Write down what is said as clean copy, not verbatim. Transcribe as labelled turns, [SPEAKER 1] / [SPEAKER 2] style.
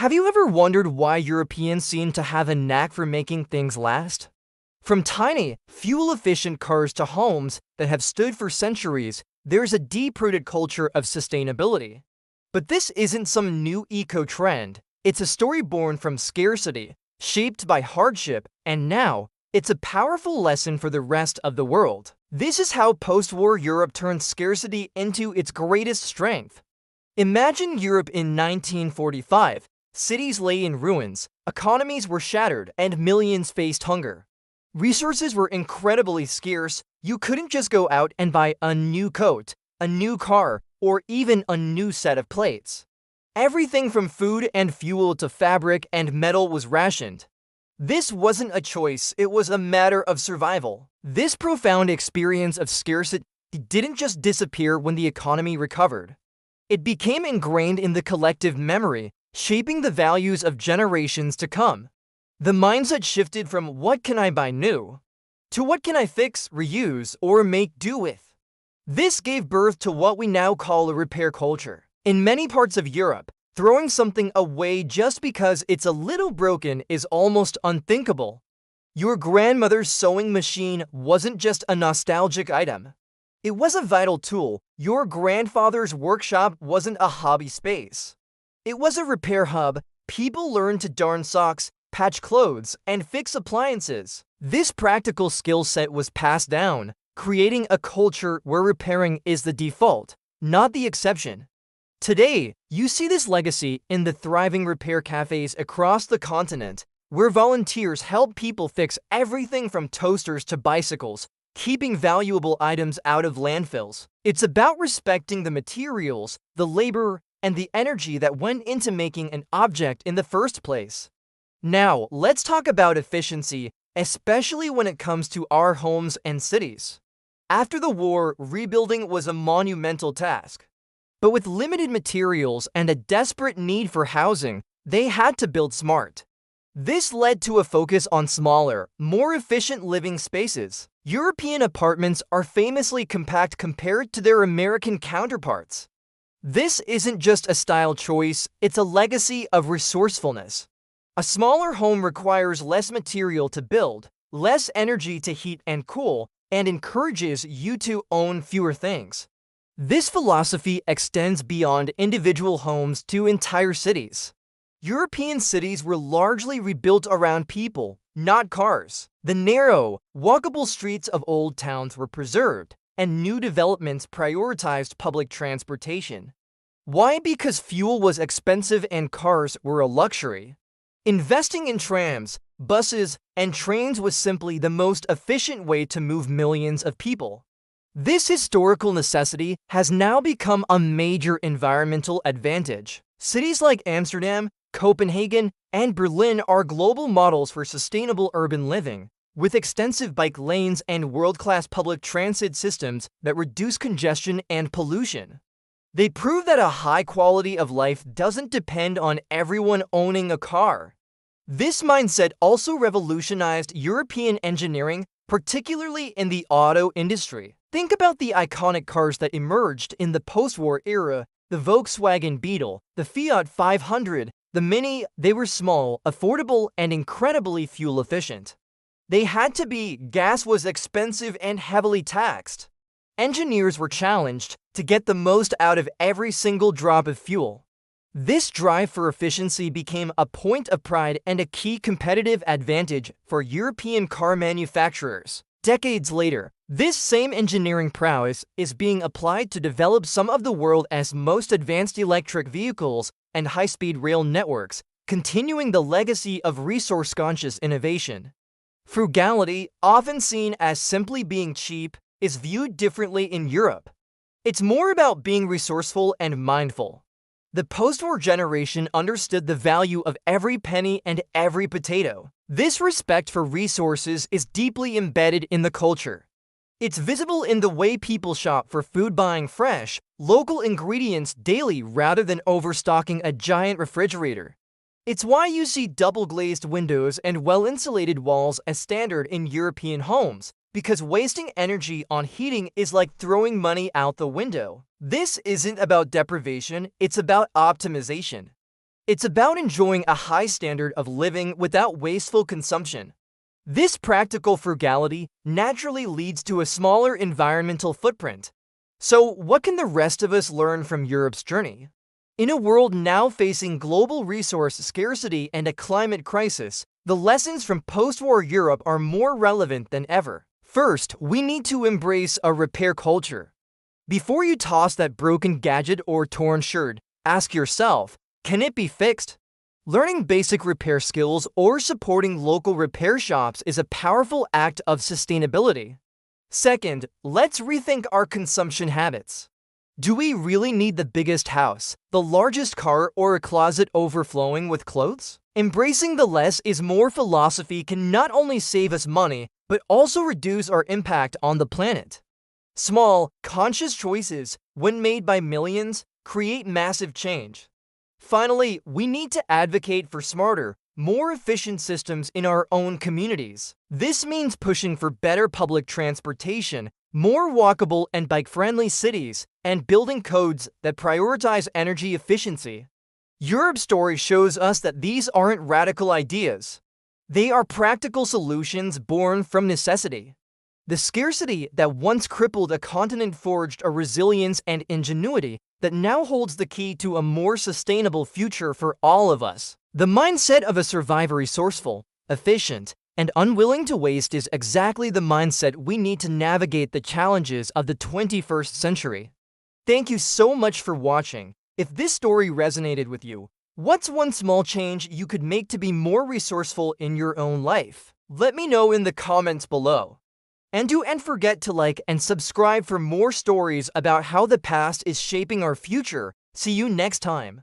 [SPEAKER 1] Have you ever wondered why Europeans seem to have a knack for making things last? From tiny, fuel-efficient cars to homes that have stood for centuries, there's a deep-rooted culture of sustainability. But this isn't some new eco-trend. It's a story born from scarcity, shaped by hardship, and now, it's a powerful lesson for the rest of the world. This is how post-war Europe turned scarcity into its greatest strength. Imagine Europe in 1945. Cities lay in ruins, economies were shattered, and millions faced hunger. Resources were incredibly scarce. You couldn't just go out and buy a new coat, a new car, or even a new set of plates. Everything from food and fuel to fabric and metal was rationed. This wasn't a choice, it was a matter of survival. This profound experience of scarcity didn't just disappear when the economy recovered. It became ingrained in the collective memory, shaping the values of generations to come. The mindset shifted from "what can I buy new?" to "what can I fix, reuse, or make do with?" This gave birth to what we now call a repair culture. In many parts of Europe, throwing something away just because it's a little broken is almost unthinkable. Your grandmother's sewing machine wasn't just a nostalgic item. It was a vital tool. Your grandfather's workshop wasn't a hobby space. It was a repair hub. People learned to darn socks, patch clothes, and fix appliances. This practical skill set was passed down, creating a culture where repairing is the default, not the exception. Today, you see this legacy in the thriving repair cafes across the continent, where volunteers help people fix everything from toasters to bicycles, keeping valuable items out of landfills. It's about respecting the materials, the labor, and the energy that went into making an object in the first place. Now, let's talk about efficiency, especially when it comes to our homes and cities. After the war, rebuilding was a monumental task. But with limited materials and a desperate need for housing, they had to build smart. This led to a focus on smaller, more efficient living spaces. European apartments are famously compact compared to their American counterparts. This isn't just a style choice, it's a legacy of resourcefulness. A smaller home requires less material to build, less energy to heat and cool, and encourages you to own fewer things. This philosophy extends beyond individual homes to entire cities. European cities were largely rebuilt around people, not cars. The narrow, walkable streets of old towns were preserved, and new developments prioritized public transportation. Why? Because fuel was expensive and cars were a luxury. Investing in trams, buses, and trains was simply the most efficient way to move millions of people. This historical necessity has now become a major environmental advantage. Cities like Amsterdam, Copenhagen, and Berlin are global models for sustainable urban living, with extensive bike lanes and world-class public transit systems that reduce congestion and pollution. They prove that a high quality of life doesn't depend on everyone owning a car. This mindset also revolutionized European engineering, particularly in the auto industry. Think about the iconic cars that emerged in the post-war era: the Volkswagen Beetle, the Fiat 500, the Mini. They were small, affordable, and incredibly fuel-efficient. They had to be. Gas was expensive and heavily taxed. Engineers were challenged to get the most out of every single drop of fuel. This drive for efficiency became a point of pride and a key competitive advantage for European car manufacturers. Decades later, this same engineering prowess is being applied to develop some of the world's most advanced electric vehicles and high-speed rail networks, continuing the legacy of resource-conscious innovation. Frugality, often seen as simply being cheap, is viewed differently in Europe. It's more about being resourceful and mindful. The post-war generation understood the value of every penny and every potato. This respect for resources is deeply embedded in the culture. It's visible in the way people shop for food, buying fresh, local ingredients daily rather than overstocking a giant refrigerator. It's why you see double-glazed windows and well-insulated walls as standard in European homes, because wasting energy on heating is like throwing money out the window. This isn't about deprivation, it's about optimization. It's about enjoying a high standard of living without wasteful consumption. This practical frugality naturally leads to a smaller environmental footprint. So, what can the rest of us learn from Europe's journey? In a world now facing global resource scarcity and a climate crisis, the lessons from post-war Europe are more relevant than ever. First, we need to embrace a repair culture. Before you toss that broken gadget or torn shirt, ask yourself, can it be fixed? Learning basic repair skills or supporting local repair shops is a powerful act of sustainability. Second, let's rethink our consumption habits. Do we really need the biggest house, the largest car, or a closet overflowing with clothes? Embracing the less is more philosophy can not only save us money, but also reduce our impact on the planet. Small, conscious choices, when made by millions, create massive change. Finally, we need to advocate for smarter, more efficient systems in our own communities. This means pushing for better public transportation, more walkable and bike-friendly cities, and building codes that prioritize energy efficiency. Europe's story shows us that these aren't radical ideas. They are practical solutions born from necessity. The scarcity that once crippled a continent forged a resilience and ingenuity that now holds the key to a more sustainable future for all of us. The mindset of a survivor, resourceful, efficient, and unwilling to waste is exactly the mindset we need to navigate the challenges of the 21st century. Thank you so much for watching. If this story resonated with you, what's one small change you could make to be more resourceful in your own life? Let me know in the comments below. And don't forget to like and subscribe for more stories about how the past is shaping our future. See you next time.